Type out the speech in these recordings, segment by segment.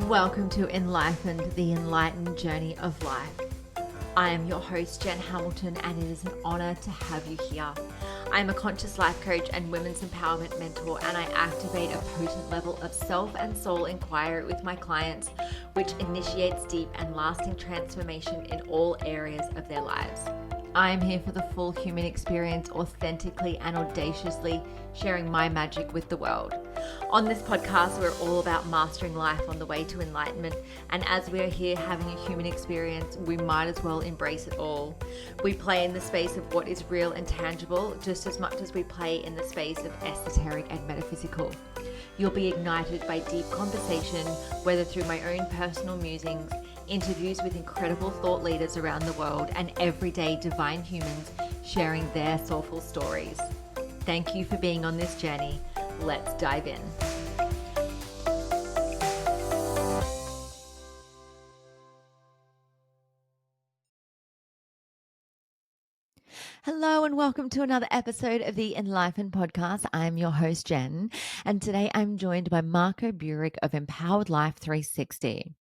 Welcome to Enlightened, the enlightened journey of life. I am your host, Jen Hamilton, and it is an honor to have you here. I am a conscious life coach and women's empowerment mentor, and I activate a potent level of self and soul inquiry with my clients, which initiates deep and lasting transformation in all areas of their lives. I am here for the full human experience, authentically and audaciously sharing my magic with the world. On this podcast, we're all about mastering life on the way to enlightenment. And as we are here having a human experience, we might as well embrace it all. We play in the space of what is real and tangible, just as much as we play in the space of esoteric and metaphysical. You'll be ignited by deep conversation, whether through my own personal musings, interviews with incredible thought leaders around the world, and everyday divine humans sharing their soulful stories. Thank you for being on this journey. Let's dive in. Hello and welcome to another episode of the Enlightened Podcast. I'm your host, Jen, and today I'm joined by Marko Buric of Empowered Life 360.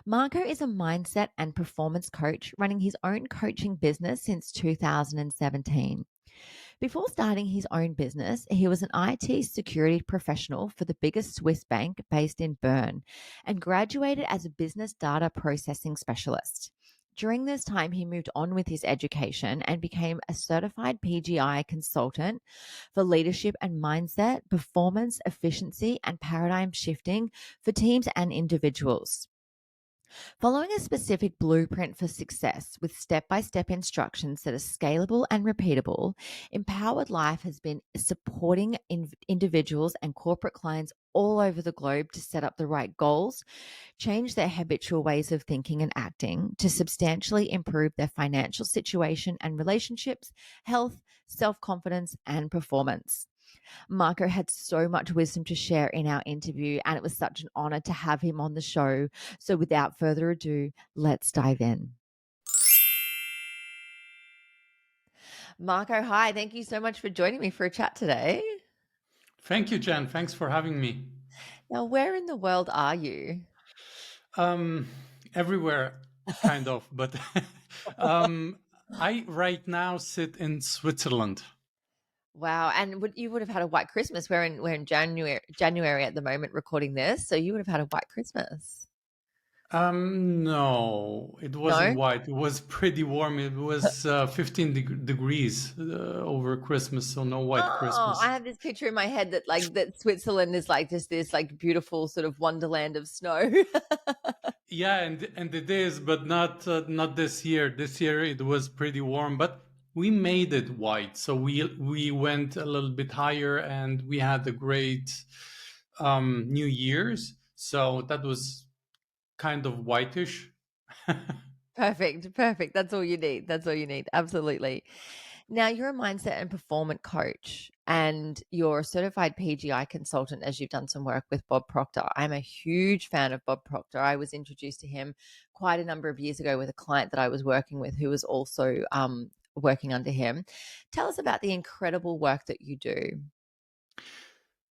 Marko is a mindset and performance coach running his own coaching business since 2017. Before starting his own business, he was an IT security professional for the biggest Swiss bank based in Bern and graduated as a business data processing specialist. During this time, he moved on with his education and became a certified PGI consultant for leadership and mindset, performance, efficiency, and paradigm shifting for teams and individuals. Following a specific blueprint for success with step-by-step instructions that are scalable and repeatable, Empowered Life has been supporting individuals and corporate clients all over the globe to set up the right goals, change their habitual ways of thinking and acting to substantially improve their financial situation and relationships, health, self-confidence, and performance. Marko had so much wisdom to share in our interview, and it was such an honor to have him on the show. So without further ado, let's dive in. Marko, hi. Thank you so much for joining me for a chat today. Thank you, Jen. Thanks for having me. Now, where in the world are you? Everywhere, kind of, but I right now sit in Switzerland. Wow. And you would have had a white Christmas. We're in January at the moment recording this. So you would have had a white Christmas. No, it wasn't No? white. It was pretty warm. It was 15 degrees over Christmas, so no white Christmas. I have this picture in my head that Switzerland is like just this like beautiful sort of wonderland of snow. Yeah, and it is, but not this year. This year it was pretty warm, but we made it white. So we went a little bit higher, and we had a great New Year's. So that was kind of whitish. Perfect. That's all you need. Absolutely. Now, you're a mindset and performance coach, and you're a certified PGI consultant, as you've done some work with Bob Proctor. I'm a huge fan of Bob Proctor. I was introduced to him quite a number of years ago with a client that I was working with who was also working under him. Tell us about the incredible work that you do.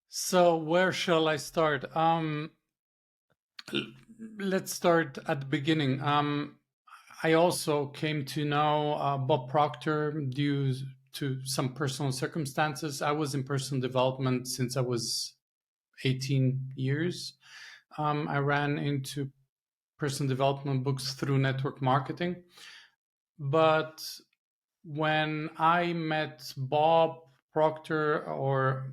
So where shall I start? Let's start at the beginning. I also came to know Bob Proctor due to some personal circumstances. I was in personal development since I was 18 years. I ran into personal development books through network marketing. But when I met Bob Proctor or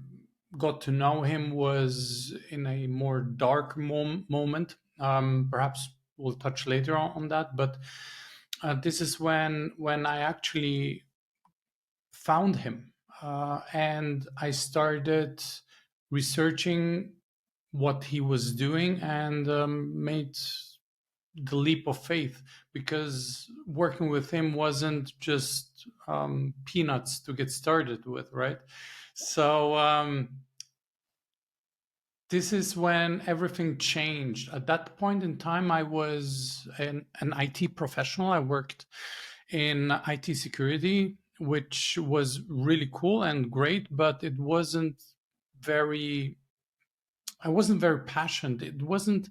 got to know him was in a more dark moment. Perhaps we'll touch later on that, but this is when I actually found him, and I started researching what he was doing and made the leap of faith, because working with him wasn't just peanuts to get started with, right? So this is when everything changed. At that point in time, I was an IT professional. I worked in IT security, which was really cool and great, but I wasn't very passionate. It wasn't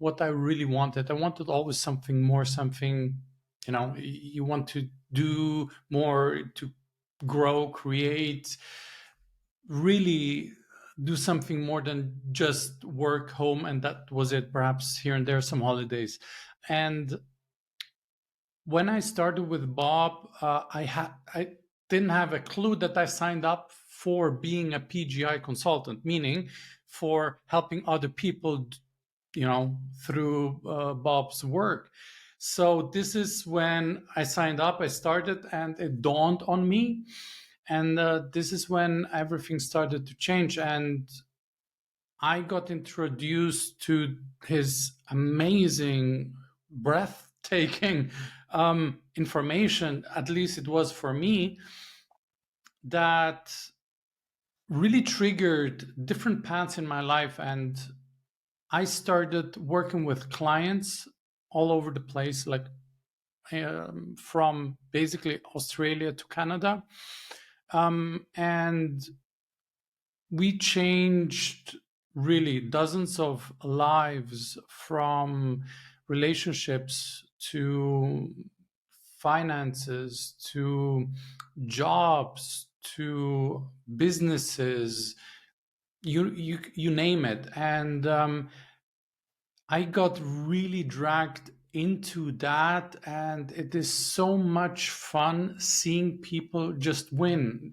what I really wanted. I wanted always something more, something, you want to do more, to grow, create, really do something more than just work, home, and that was it. Perhaps here and there some holidays. And when I started with Bob, I didn't have a clue that I signed up for being a PGI consultant, meaning for helping other people, through Bob's work. So this is when I signed up. I started, and it dawned on me, and this is when everything started to change, and I got introduced to his amazing, breathtaking information, at least it was for me, that really triggered different paths in my life. And I started working with clients all over the place, like from basically Australia to Canada. And we changed really dozens of lives, from relationships to finances to jobs to businesses, you name it. And I got really dragged into that, and it is so much fun seeing people just win.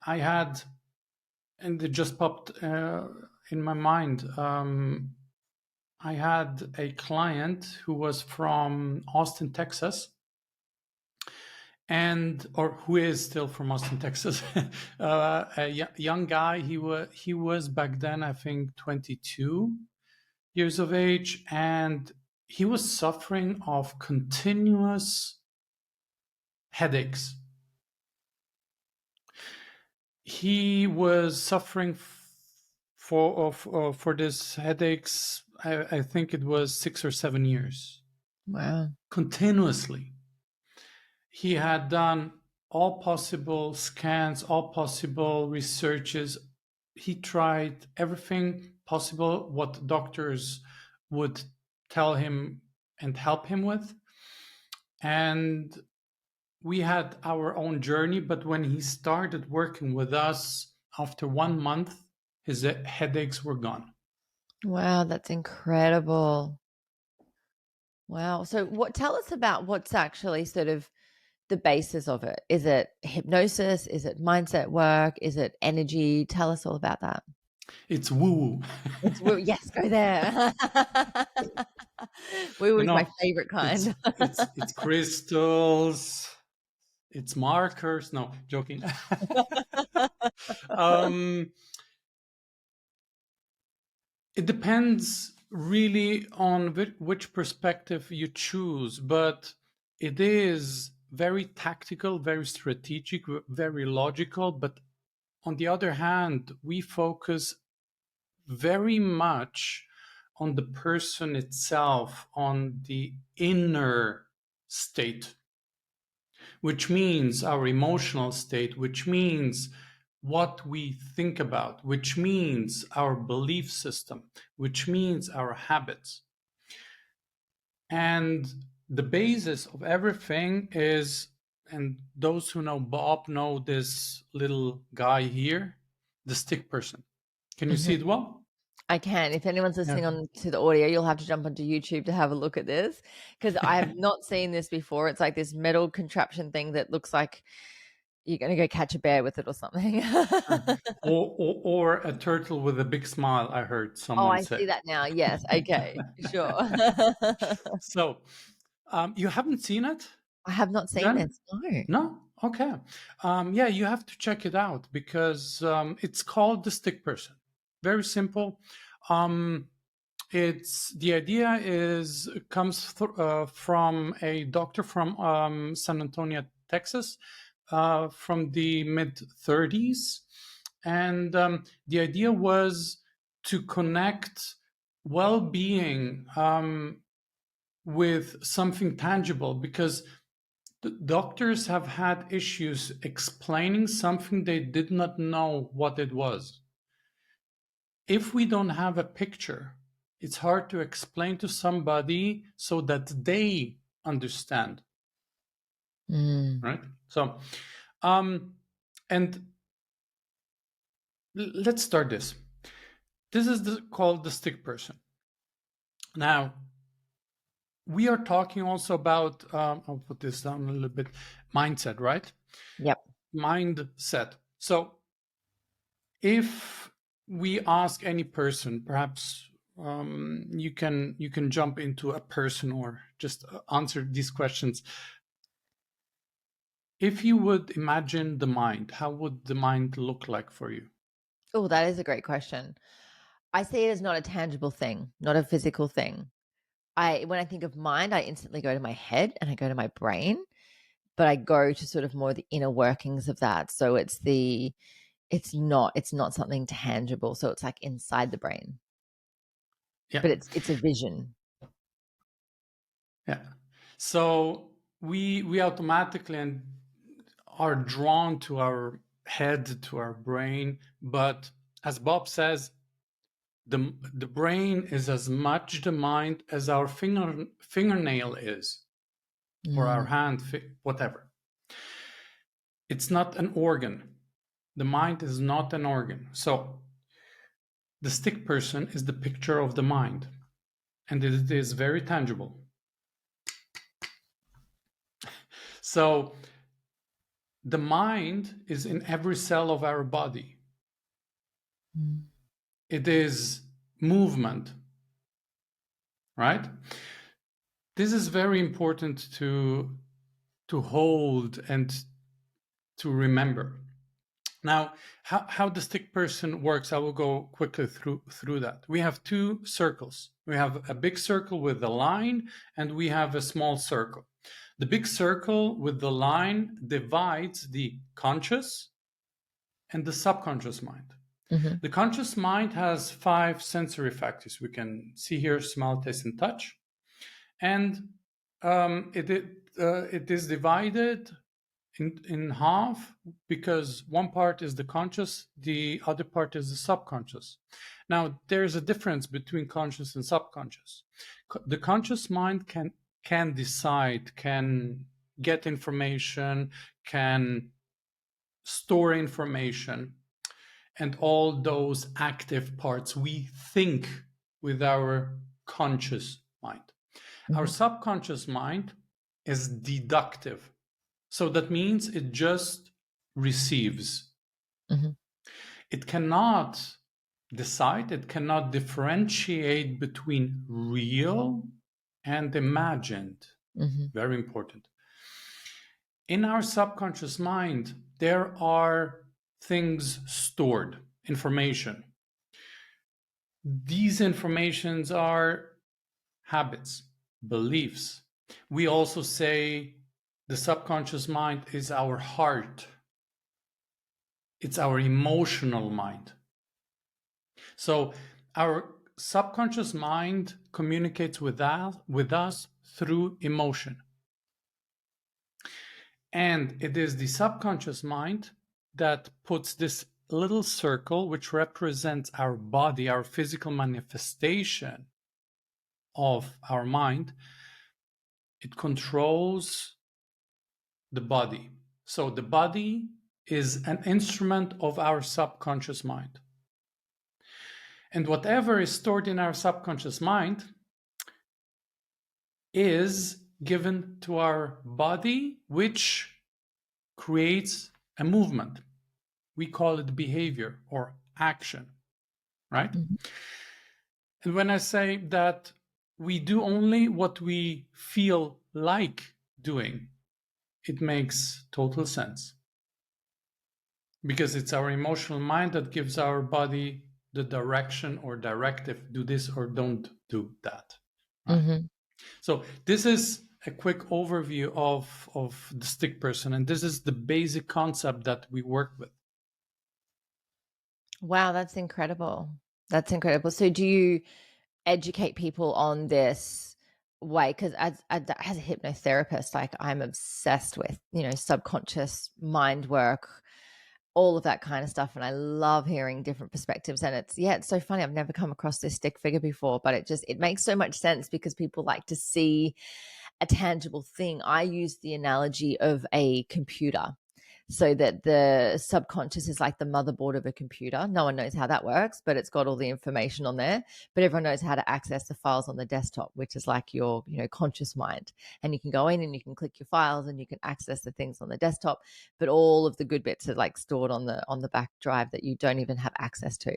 I had, and it just popped in my mind. I had a client who was from Austin, Texas, or who is still from Austin, Texas. A young guy. He was back then, I think, 22 years of age, and he was suffering of continuous headaches. He was suffering for this headaches. I think it was 6 or 7 years. Wow. Continuously. He had done all possible scans, all possible researches. He tried everything possible what doctors would tell him and help him with. And we had our own journey, but when he started working with us, after 1 month, his headaches were gone. Wow, that's incredible. Wow. So tell us about what's actually sort of the basis of it. Is it hypnosis? Is it mindset work? Is it energy? Tell us all about that. It's woo-woo. Yes, go there. Woo is my favorite it's kind. it's crystals, it's markers. No, joking. It depends really on which perspective you choose, but it is very tactical, very strategic, very logical. But on the other hand, we focus very much on the person itself, on the inner state, which means our emotional state, which means what we think about, which means our belief system, which means our habits. And the basis of everything is, and those who know Bob know this little guy here, the stick person. Can you see it well? I can. If anyone's listening on to the audio, you'll have to jump onto YouTube to have a look at this, because I have not seen this before. It's like this metal contraption thing that looks like you're going to go catch a bear with it or something. or a turtle with a big smile, I heard Oh, someone I say. see that now. Yes. Okay. Sure. So you haven't seen it? I have not seen Jen? this. No. No? Okay. Yeah, you have to check it out, because it's called the stick person. Very simple. It's the idea comes from a doctor from San Antonio, Texas, from the mid 30s, and the idea was to connect well-being with something tangible, because the doctors have had issues explaining something they did not know what it was. If we don't have a picture, It's hard to explain to somebody so that they understand, right? So, and let's start this. This is called the stick person. Now, we are talking also about, I'll put this down a little bit, mindset, right? Yep. Mindset. So if we ask any person, perhaps you can jump into a person or just answer these questions. If you would imagine the mind, how would the mind look like for you? Oh, that is a great question. I see it as not a tangible thing, not a physical thing. When I think of mind, I instantly go to my head and I go to my brain, but I go to sort of more the inner workings of that. So it's not something tangible. So it's like inside the brain, Yeah. but it's a vision. Yeah. So we automatically and are drawn to our head, to our brain, but as Bob says, the brain is as much the mind as our fingernail is, or our hand, whatever. It's not an organ. The mind is not an organ. So the stick person is the picture of the mind, and it is very tangible. So the mind is in every cell of our body. It is movement, right? This is very important to hold and to remember. Now, how the stick person works, I will go quickly through that. We have two circles. We have a big circle with a line, and we have a small circle. The big circle with the line divides the conscious and the subconscious mind. The conscious mind has 5 sensory factors. We can see here, smell, taste, and touch. And it is divided in half because one part is the conscious, the other part is the subconscious. Now, there's a difference between conscious and subconscious. The conscious mind can decide, can get information, can store information, and all those active parts we think with our conscious mind. Our subconscious mind is deductive. So that means it just receives. It cannot decide, it cannot differentiate between real and imagined. Very important. In our subconscious mind, there are things stored, information. These informations are habits, beliefs. We also say the subconscious mind is our heart. It's our emotional mind. So our subconscious mind communicates with us through emotion. And it is the subconscious mind that puts this little circle, which represents our body, our physical manifestation of our mind. It controls the body. So the body is an instrument of our subconscious mind. And whatever is stored in our subconscious mind is given to our body, which creates a movement. We call it behavior or action, right? And when I say that we do only what we feel like doing, it makes total sense. Because it's our emotional mind that gives our body the direction or directive, do this or don't do that. Right? So this is a quick overview of the stick person, and this is the basic concept that we work with. Wow, that's incredible. That's incredible. So do you educate people on this way? Because as a hypnotherapist, like I'm obsessed with, subconscious mind work, all of that kind of stuff. And I love hearing different perspectives. And it's so funny. I've never come across this stick figure before, but it makes so much sense because people like to see a tangible thing. I use the analogy of a computer, so that the subconscious is like the motherboard of a computer. No one knows how that works, but it's got all the information on there. But everyone knows how to access the files on the desktop, which is like your, conscious mind. And you can go in and you can click your files and you can access the things on the desktop, but all of the good bits are like stored on the back drive that you don't even have access to.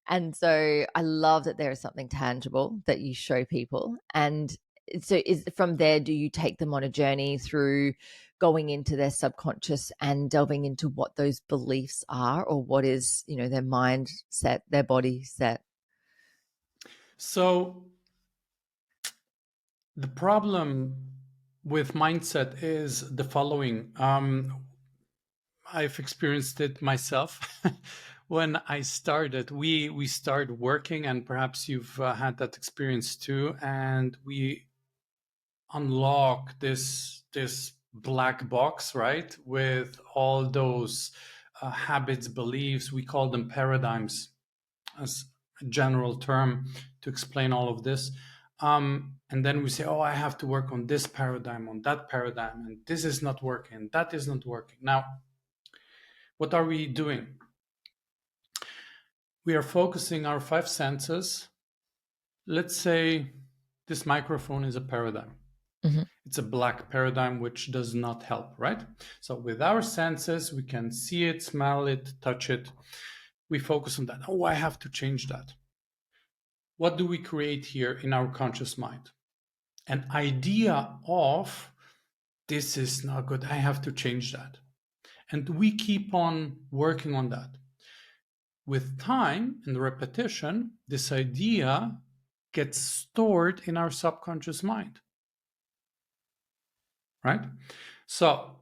And so I love that there is something tangible that you show people. And so is from there, do you take them on a journey through going into their subconscious and delving into what those beliefs are, or what is, their mindset, their body set? So the problem with mindset is the following. I've experienced it myself. When I started, we started working, and perhaps you've had that experience too. And we unlock this black box, right, with all those habits, beliefs. We call them paradigms, as a general term to explain all of this. And then we say, oh, I have to work on this paradigm, on that paradigm, and this is not working, that is not working. Now, what are we doing? We are focusing our five senses. Let's say this microphone is a paradigm. Mm-hmm. It's a black paradigm, which does not help, right? So with our senses, we can see it, smell it, touch it. We focus on that. Oh, I have to change that. What do we create here in our conscious mind? An idea of, this is not good, I have to change that. And we keep on working on that. With time and repetition, this idea gets stored in our subconscious mind, right? So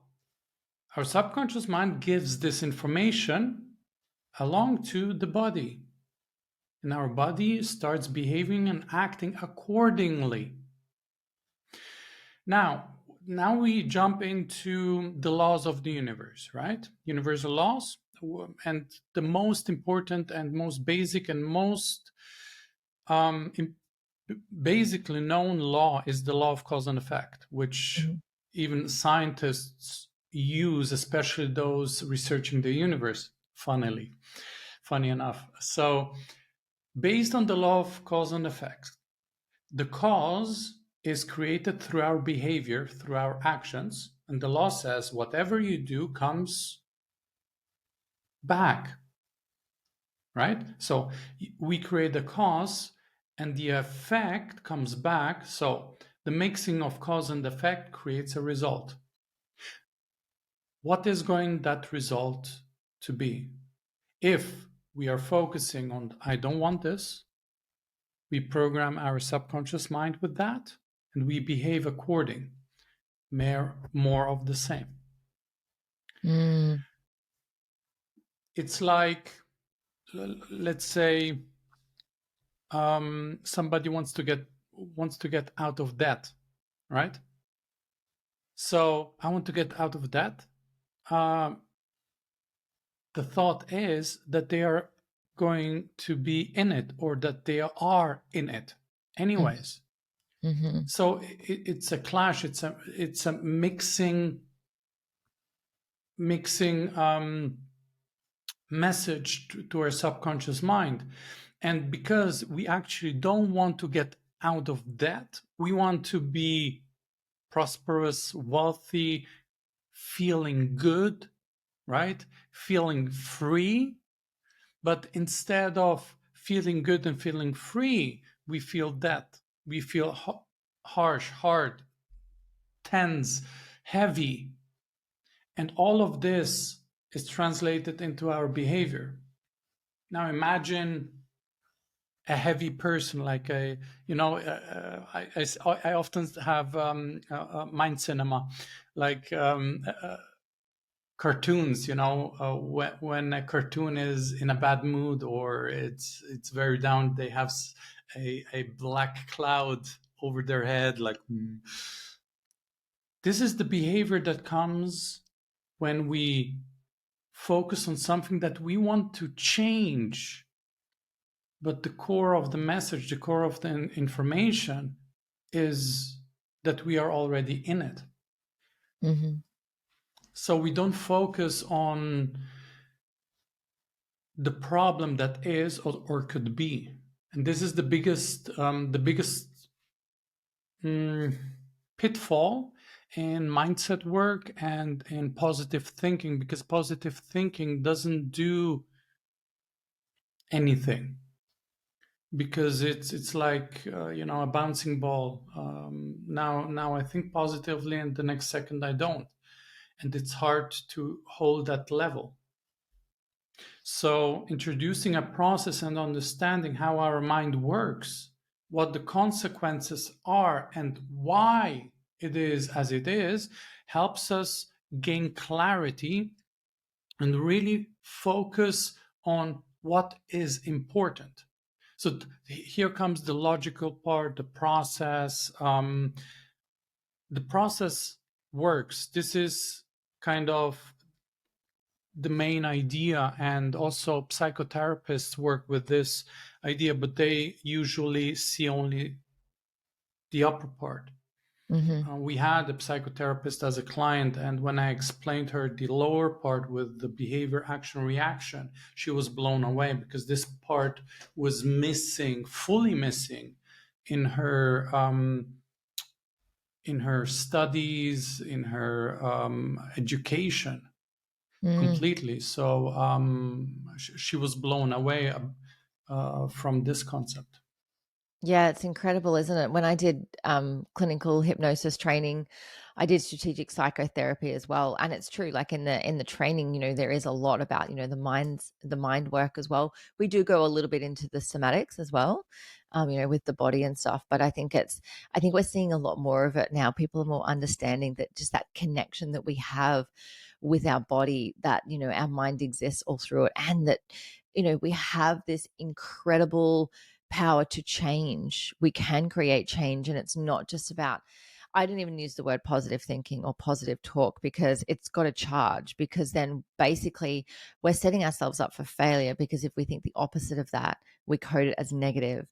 our subconscious mind gives this information along to the body, and our body starts behaving and acting accordingly. Now we jump into the laws of the universe, right? Universal laws. And the most important and most basic and most basically known law is the law of cause and effect, which even scientists use, especially those researching the universe, funny enough. So based on the law of cause and effect, the cause is created through our behavior, through our actions, and the law says whatever you do comes back, right? So we create the cause and the effect comes back. So the mixing of cause and effect creates a result. What is going that result to be? If we are focusing on, I don't want this, we program our subconscious mind with that, and we behave according. More of the same. It's like, let's say, somebody wants to get out of debt, right? So I want to get out of debt. The thought is that they are going to be in it, or that they are in it anyways. Mm-hmm. So it's a clash. It's a mixing message to our subconscious mind. And because we actually don't want to get out of debt, we want to be prosperous, wealthy, feeling good, right? Feeling free. But instead of feeling good and feeling free, we feel debt. We feel harsh, hard, tense, heavy. And all of this is translated into our behavior. Now imagine a heavy person, like I often have mind cinema, like cartoons. When a cartoon is in a bad mood or it's very down, they have a black cloud over their head, like. This is the behavior that comes when we focus on something that we want to change, but the core of the message, the core of the information is that we are already in it. Mm-hmm. So we don't focus on the problem that is or could be. And this is the biggest mm, pitfall in mindset work and in positive thinking, because positive thinking doesn't do anything, because it's like a bouncing ball. Now I think positively, and the next second I don't, and it's hard to hold that level. So introducing a process and understanding how our mind works, what the consequences are, and why it is as it is, helps us gain clarity and really focus on what is important. So here comes the logical part, the process. The process works. This is kind of the main idea, and also psychotherapists work with this idea, but they usually see only the upper part. Mm-hmm. We had a psychotherapist as a client, and when I explained her the lower part with the behavior, action, reaction, she was blown away, because this part was missing, fully missing, in her studies, in her education, Mm. completely. So she was blown away from this concept. Yeah, it's incredible, isn't it? When I did clinical hypnosis training, I did strategic psychotherapy as well, and it's true. Like in the training, there is a lot about the mind work as well. We do go a little bit into the somatics as well, with the body and stuff. But I think we're seeing a lot more of it now. People are more understanding that just that connection that we have with our body, that our mind exists all through it, and that we have this incredible power to change. We can create change. And it's not just about, I didn't even use the word positive thinking or positive talk, because it's got a charge, because then basically we're setting ourselves up for failure, because if we think the opposite of that, we code it as negative.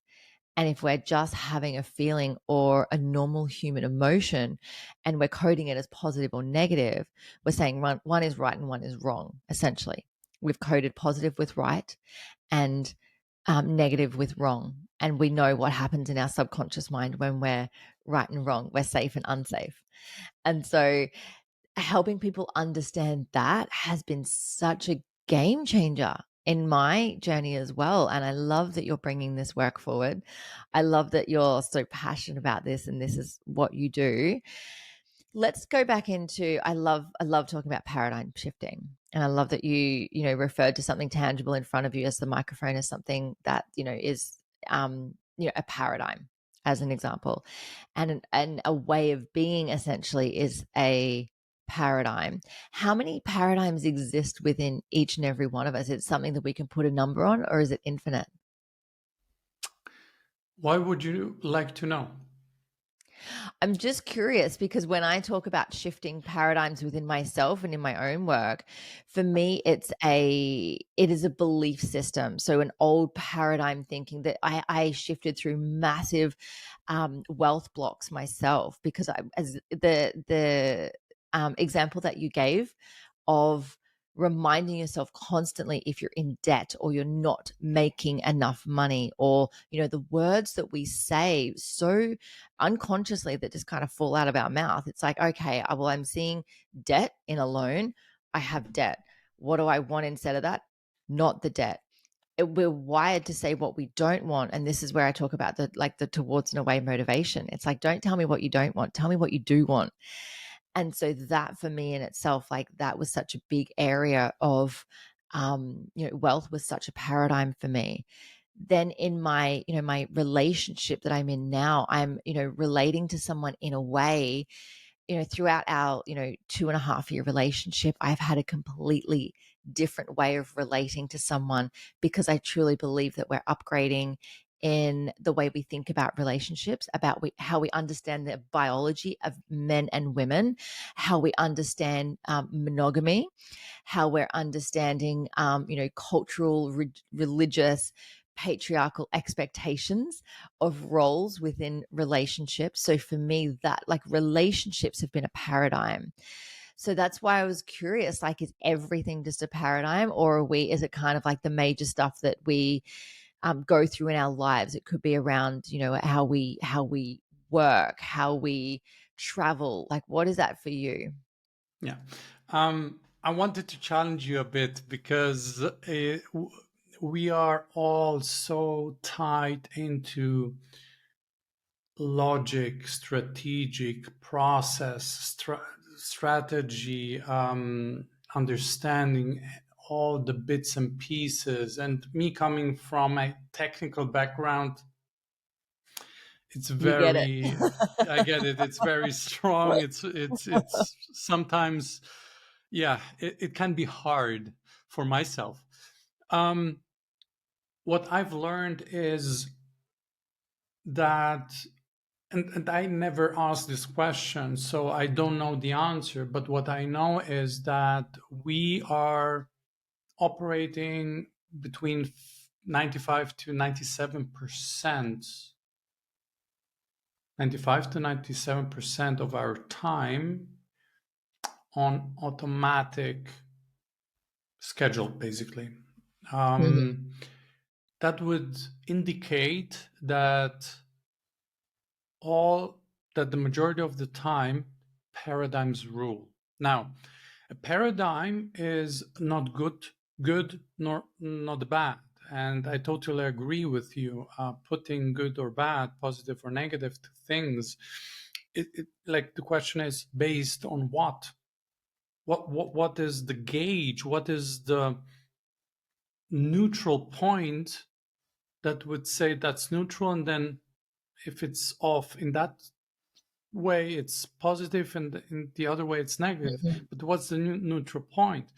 And if we're just having a feeling or a normal human emotion and we're coding it as positive or negative, we're saying one is right and one is wrong, essentially. We've coded positive with right and negative with wrong. And we know what happens in our subconscious mind when we're right and wrong, we're safe and unsafe. And so helping people understand that has been such a game changer in my journey as well. And I love that you're bringing this work forward. I love that you're so passionate about this and this is what you do. Let's go back into, I love talking about paradigm shifting. And I love that you referred to something tangible in front of you as the microphone, as something that, is a paradigm, as an example. And a way of being essentially is a paradigm. How many paradigms exist within each and every one of us? Is it something that we can put a number on, or is it infinite? Why would you like to know? I'm just curious, because when I talk about shifting paradigms within myself and in my own work, for me, it is a belief system. So an old paradigm thinking that I shifted through massive wealth blocks myself, because as the example that you gave of reminding yourself constantly if you're in debt or you're not making enough money, or the words that we say so unconsciously that just kind of fall out of our mouth. It's like, okay, well, I'm seeing debt in a loan. I have debt. What do I want instead of that? Not the debt. We're wired to say what we don't want. And this is where I talk about the towards and away motivation. It's like, don't tell me what you don't want. Tell me what you do want. And so that for me in itself, like that was such a big area of, wealth was such a paradigm for me. Then in my relationship that I'm in now, I'm, relating to someone in a way, throughout our, 2.5 year relationship, I've had a completely different way of relating to someone, because I truly believe that we're upgrading in the way we think about relationships, about how we understand the biology of men and women, how we understand monogamy, how we're understanding, cultural, religious, patriarchal expectations of roles within relationships. So for me, that like relationships have been a paradigm. So that's why I was curious, like, is everything just a paradigm, or is it kind of like the major stuff that we go through in our lives? It could be around, how we work, how we travel. Like, what is that for you? Yeah. I wanted to challenge you a bit because we are all so tied into logic, strategic process, strategy, understanding all the bits and pieces. And me coming from a technical background, it's You get it. very, I get it. It's very strong. It's sometimes, yeah, it can be hard for myself. What I've learned is that, and I never asked this question, so I don't know the answer, but what I know is that we are operating between 95 to 97%, 95 to 97% of our time on automatic schedule, basically. Mhm. That would indicate that the majority of the time paradigms rule. Now, a paradigm is not good nor not bad, and I totally agree with you. Putting good or bad, positive or negative to things, like the question is based on what? What is the gauge? What is the neutral point that would say that's neutral, and then if it's off in that way it's positive, and in the other way it's negative. Mhm. But what's the neutral point?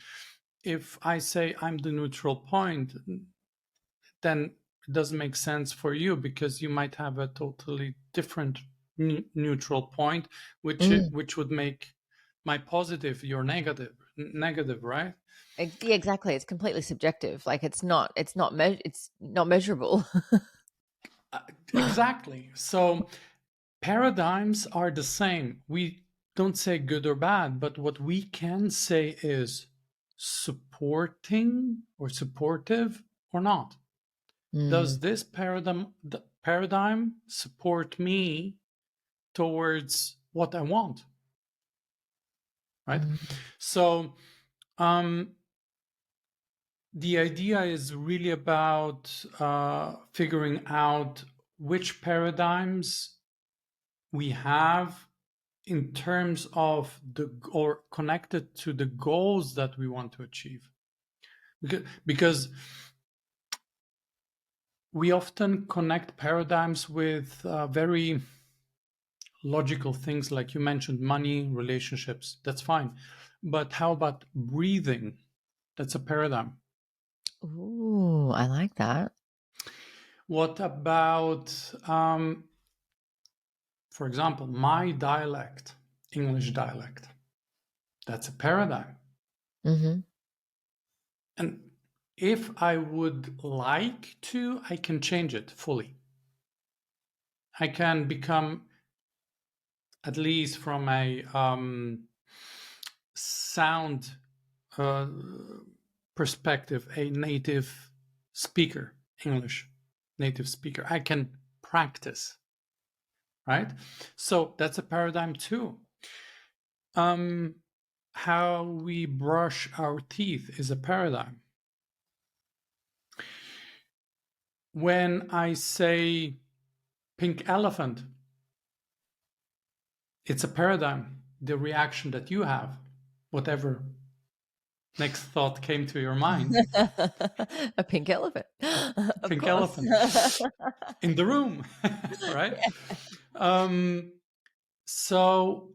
If I say I'm the neutral point, then it doesn't make sense for you, because you might have a totally different neutral point, Mm. which would make my positive your negative, right? Yeah, exactly. It's completely subjective. Like, it's not measurable. Uh, exactly. So paradigms are the same. We don't say good or bad, but what we can say is supporting or supportive or not. Does Mm. this paradigm support me towards what I want? Right. Mm. So the idea is really about figuring out which paradigms we have in terms of or connected to the goals that we want to achieve, because we often connect paradigms with very logical things, like you mentioned, money, relationships. That's fine, but how about breathing? That's a paradigm. Ooh, I like that. What about for example, my dialect, English dialect? That's a paradigm. Hmm. And if I would like to, I can change it fully. I can become, at least from a sound uh, perspective, a native speaker, English native speaker. I can practice, right? So that's a paradigm too. Um, how we brush our teeth is a paradigm. When I say pink elephant, it's a paradigm. The reaction that you have, whatever next thought came to your mind, A pink elephant, of pink course. elephant in the room, right? Um, so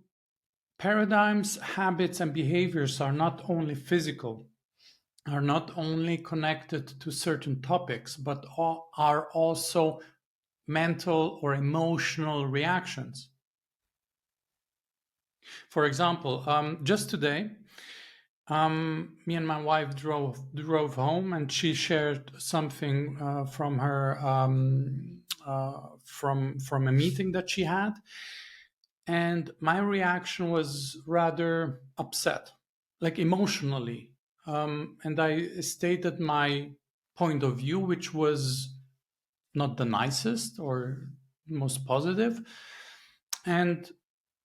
paradigms, habits, and behaviors are not only physical, are not only connected to certain topics, but are also mental or emotional reactions. For example, just today, me and my wife drove home, and she shared something from her from a meeting that she had, and my reaction was rather upset, like emotionally, and I stated my point of view, which was not the nicest or most positive, and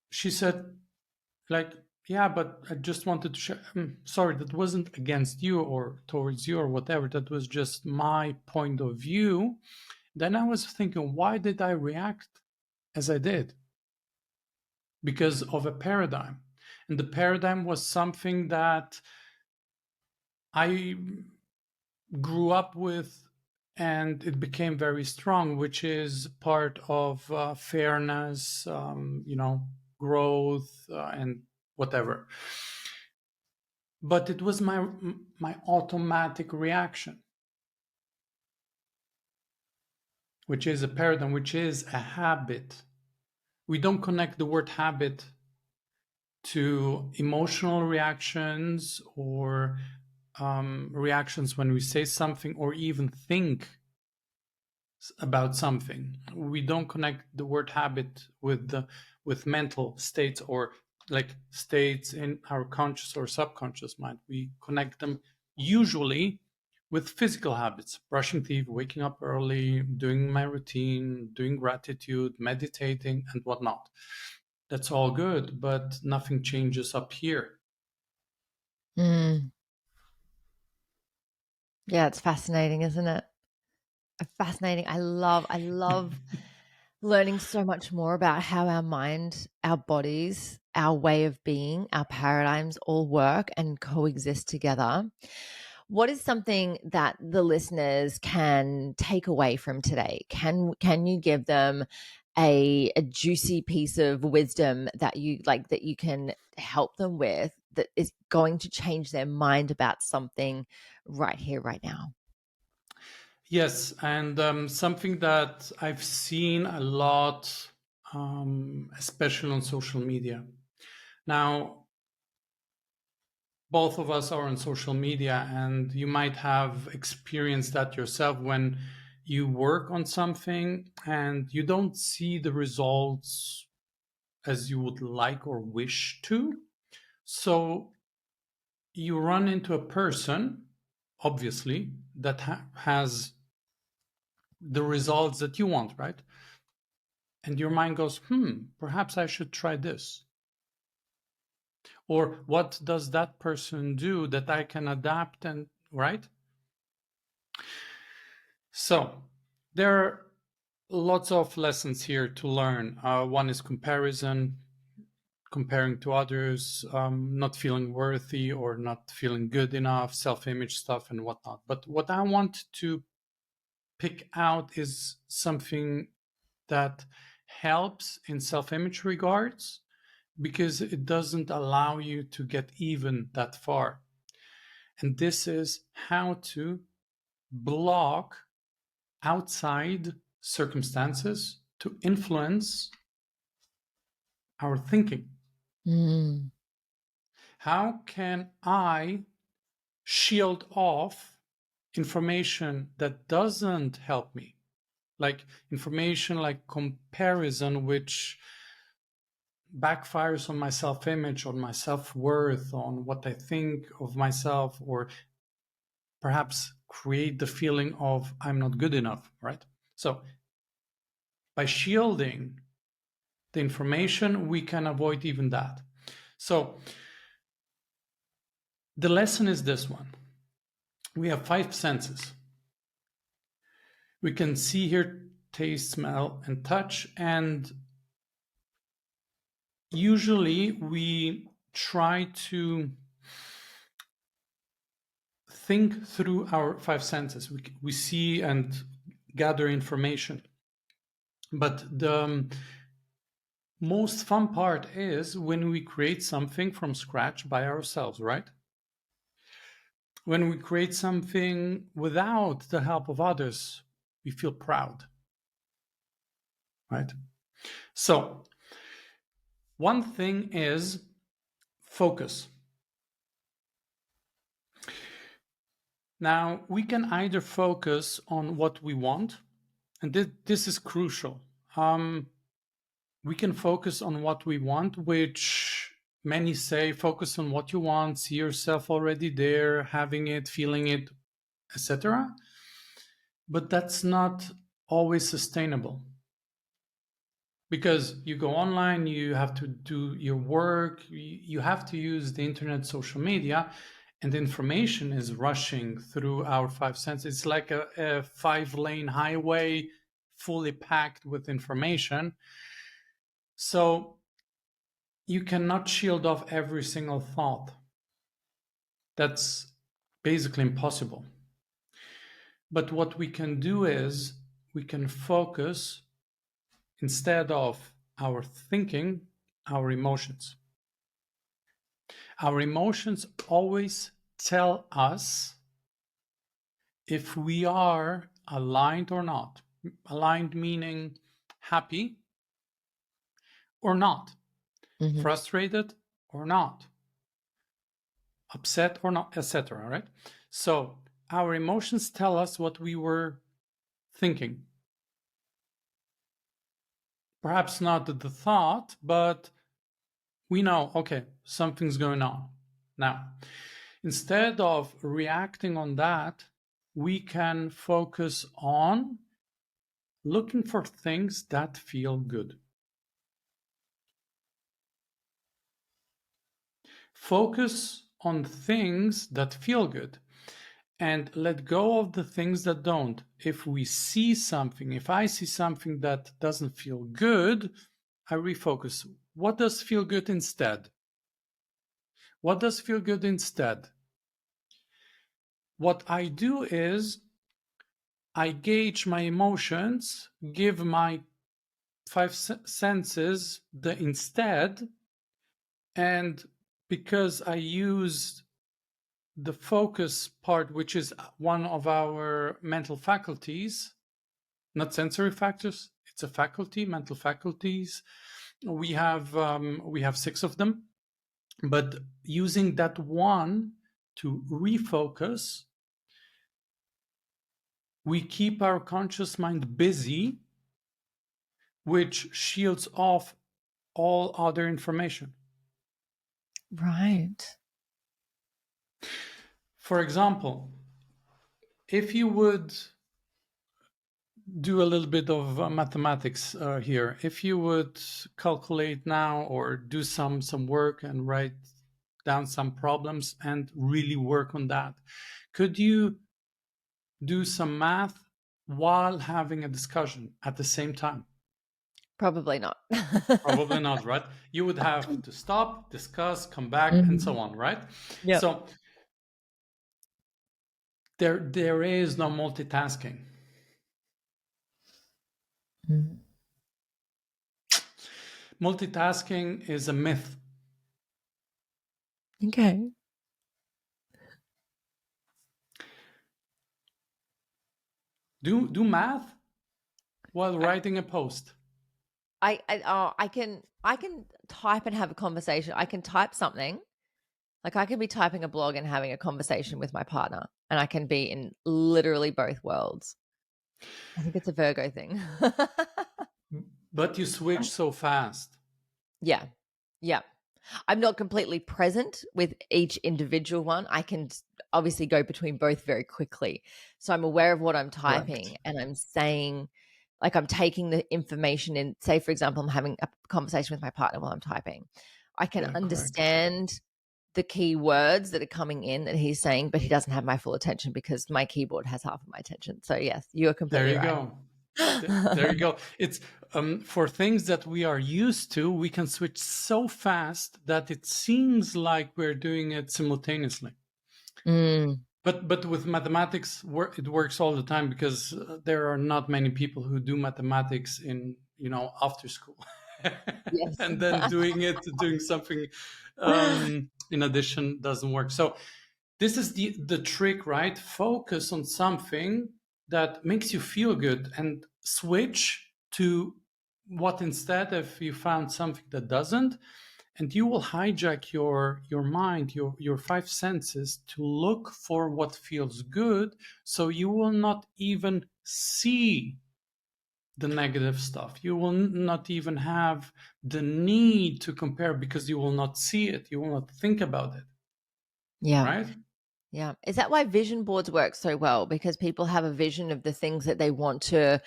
she said, like, yeah, but I just wanted to share. Sorry, that wasn't against you or towards you or whatever. That was just my point of view. Then I was thinking, why did I react as I did? Because of a paradigm. And the paradigm was something that I grew up with, and it became very strong, which is part of fairness, growth, and whatever. But it was my automatic reaction, which is a paradigm, which is a habit. We don't connect the word habit to emotional reactions or reactions when we say something or even think about something. We don't connect the word habit with mental states or like states in our conscious or subconscious mind. We connect them usually with physical habits: brushing teeth, waking up early, doing my routine, doing gratitude, meditating, and whatnot. That's all good, but nothing changes up here. Mm. Yeah, it's fascinating, isn't it? Fascinating. I love learning so much more about how our mind, our bodies, our way of being, our paradigms all work and coexist together. What is something that the listeners can take away from today? Can you give them a juicy piece of wisdom that you like that you can help them with that is going to change their mind about something right here, right now? Yes, and something that I've seen a lot, especially on social media. Now, both of us are on social media, and you might have experienced that yourself when you work on something and you don't see the results as you would like or wish to. So you run into a person, obviously, that has the results that you want, right? And your mind goes, perhaps I should try this. Or what does that person do that I can adapt, and right? So there are lots of lessons here to learn. One is comparison, comparing to others, not feeling worthy or not feeling good enough, self-image stuff and whatnot. But what I want to pick out is something that helps in self-image regards, because it doesn't allow you to get even that far. And this is how to block outside circumstances to influence our thinking. Mm. How can I shield off information that doesn't help me? Like information like comparison, which backfires on my self-image, on my self-worth, on what I think of myself, or perhaps create the feeling of I'm not good enough, right? So by shielding the information, we can avoid even that. So the lesson is this one. We have 5 senses. We can see, hear, taste, smell, and touch. And usually we try to think through our 5 senses. We see and gather information. But the most fun part is when we create something from scratch by ourselves, right? When we create something without the help of others, we feel proud. right? So one thing is focus. Now, we can either focus on what we want, and this is crucial. We can focus on what we want, which many say focus on what you want, see yourself already there, having it, feeling it, etc. But that's not always sustainable. Because you go online, you have to do your work, you have to use the internet, social media, and information is rushing through our five senses. It's like a 5-lane highway fully packed with information. So you cannot shield off every single thought. That's basically impossible. But what we can do is we can focus, instead of our thinking, our emotions. Our emotions always tell us if we are aligned or not. Aligned meaning happy or not, frustrated or not, upset or not, etc. Right? So our emotions tell us what we were thinking. Perhaps not the thought, but we know, okay, something's going on. Now, instead of reacting on that, we can focus on looking for things that feel good. Focus on things that feel good and let go of the things that don't. If we see something, if I see something that doesn't feel good, I refocus. What does feel good instead? What does feel good instead? What I do is I gauge my emotions, give my five senses the instead, and because I use the focus part, which is one of our mental faculties, not sensory factors, it's a faculty, mental faculties. We have 6 of them, but using that one to refocus, we keep our conscious mind busy, which shields off all other information. Right. For example, if you would do a little bit of mathematics here, if you would calculate now or do some work and write down some problems and really work on that, could you do some math while having a discussion at the same time? Probably not. Probably not, right? You would have to stop, discuss, come back, and so on, right? Yep. So there is no multitasking. Multitasking is a myth. Okay. Do math while writing a post. I can type and have a conversation. I can type something. Like I can be typing a blog and having a conversation with my partner, and I can be in literally both worlds. I think it's a Virgo thing. But you switch so fast. Yeah. Yeah. I'm not completely present with each individual one. I can obviously go between both very quickly. So I'm aware of what I'm typing. Correct. And I'm saying, like, I'm taking the information in. Say, for example, I'm having a conversation with my partner while I'm typing. I can understand the key words that are coming in that he's saying, but he doesn't have my full attention because my keyboard has half of my attention. So yes, you're completely right. Go. There you go. It's for things that we are used to, we can switch so fast that it seems like we're doing it simultaneously. But with mathematics, it works all the time because there are not many people who do mathematics in after school, Yes. and then doing something in addition doesn't work. So this is the trick, right? Focus on something that makes you feel good and switch to what instead if you found something that doesn't, and you will hijack your mind, your five senses to look for what feels good, so you will not even see the negative stuff. You will not even have the need to compare because you will not see it, you will not think about it. Yeah. Right. Yeah. Is that why vision boards work so well? Because people have a vision of the things that they want to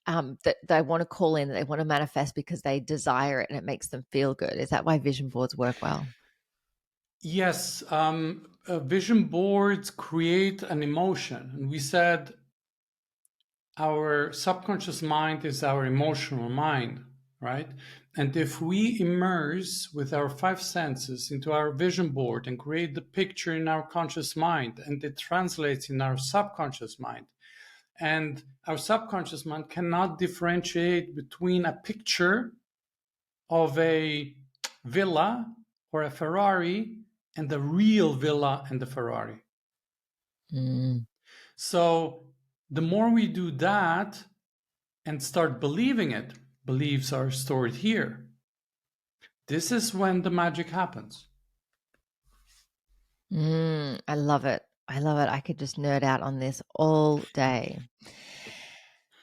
call in, that they want to manifest because they desire it and it makes them feel good. Is that why vision boards work well? Yes. Vision boards create an emotion, and we said our subconscious mind is our emotional mind, right? And if we immerse with our five senses into our vision board and create the picture in our conscious mind, and it translates in our subconscious mind, and our subconscious mind cannot differentiate between a picture of a villa or a Ferrari and the real villa and the Ferrari. Mm. So the more we do that and start believing it, beliefs are stored here. This is when the magic happens. I love it. I love it. I could just nerd out on this all day.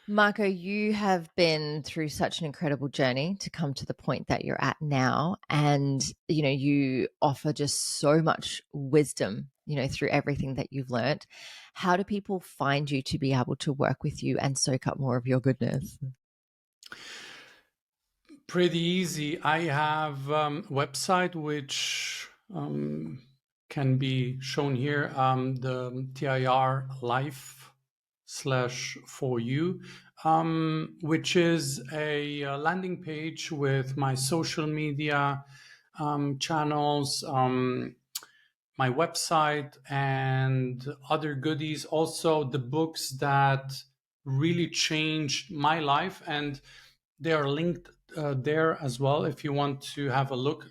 Marko, you have been through such an incredible journey to come to the point that you're at now. And, you offer just so much wisdom, through everything that you've learned. How do people find you to be able to work with you and soak up more of your goodness? Pretty easy. I have a website which can be shown here, the TIR Life /4U, which is a landing page with my social media channels, my website, and other goodies. Also, the books that really changed my life, and they are linked there as well if you want to have a look.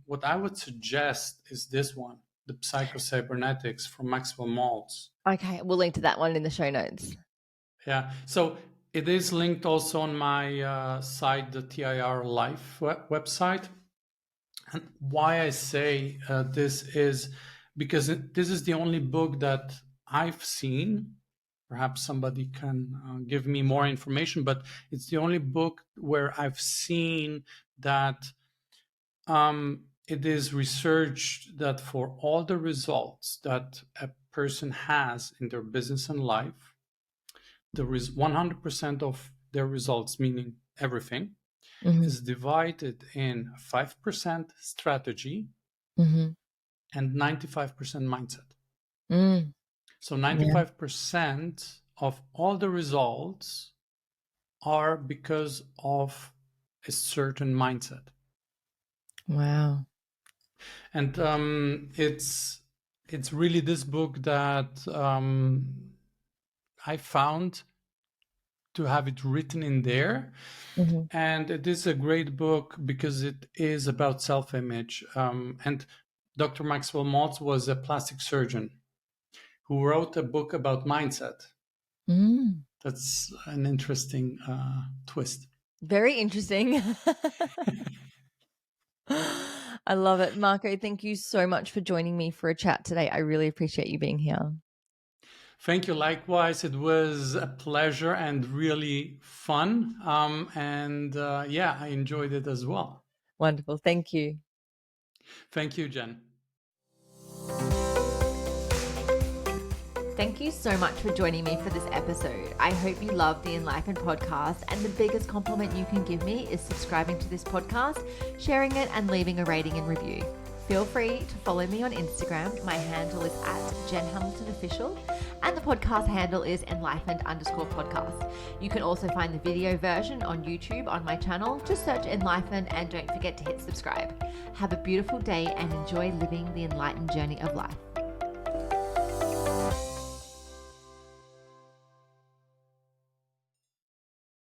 What I would suggest is this one, the Psycho-Cybernetics from Maxwell Maltz. Okay, we'll link to that one in the show notes. Yeah, so it is linked also on my site, the TIR Life website. And why I say this is because this is the only book that I've seen. Perhaps somebody can give me more information, but it's the only book where I've seen that it is researched that for all the results that a person has in their business and life, there is 100% of their results, meaning everything, is divided in 5% strategy and 95% mindset. So 95% of all the results are because of a certain mindset. Wow. And it's really this book that I found to have it written in there. And it is a great book because it is about self-image. And Dr. Maxwell Maltz was a plastic surgeon who wrote a book about mindset. That's an interesting twist. Very interesting. I love it. Marko, thank you so much for joining me for a chat today. I really appreciate you being here. Thank you. Likewise, it was a pleasure and really fun. Yeah, I enjoyed it as well. Wonderful. Thank you. Thank you, Jen. Thank you so much for joining me for this episode. I hope you love the Enlightened podcast, and the biggest compliment you can give me is subscribing to this podcast, sharing it, and leaving a rating and review. Feel free to follow me on Instagram. My handle is @JenHamiltonOfficial, and the podcast handle is Enlightened_podcast. You can also find the video version on YouTube on my channel. Just search Enlightened and don't forget to hit subscribe. Have a beautiful day and enjoy living the enlightened journey of life.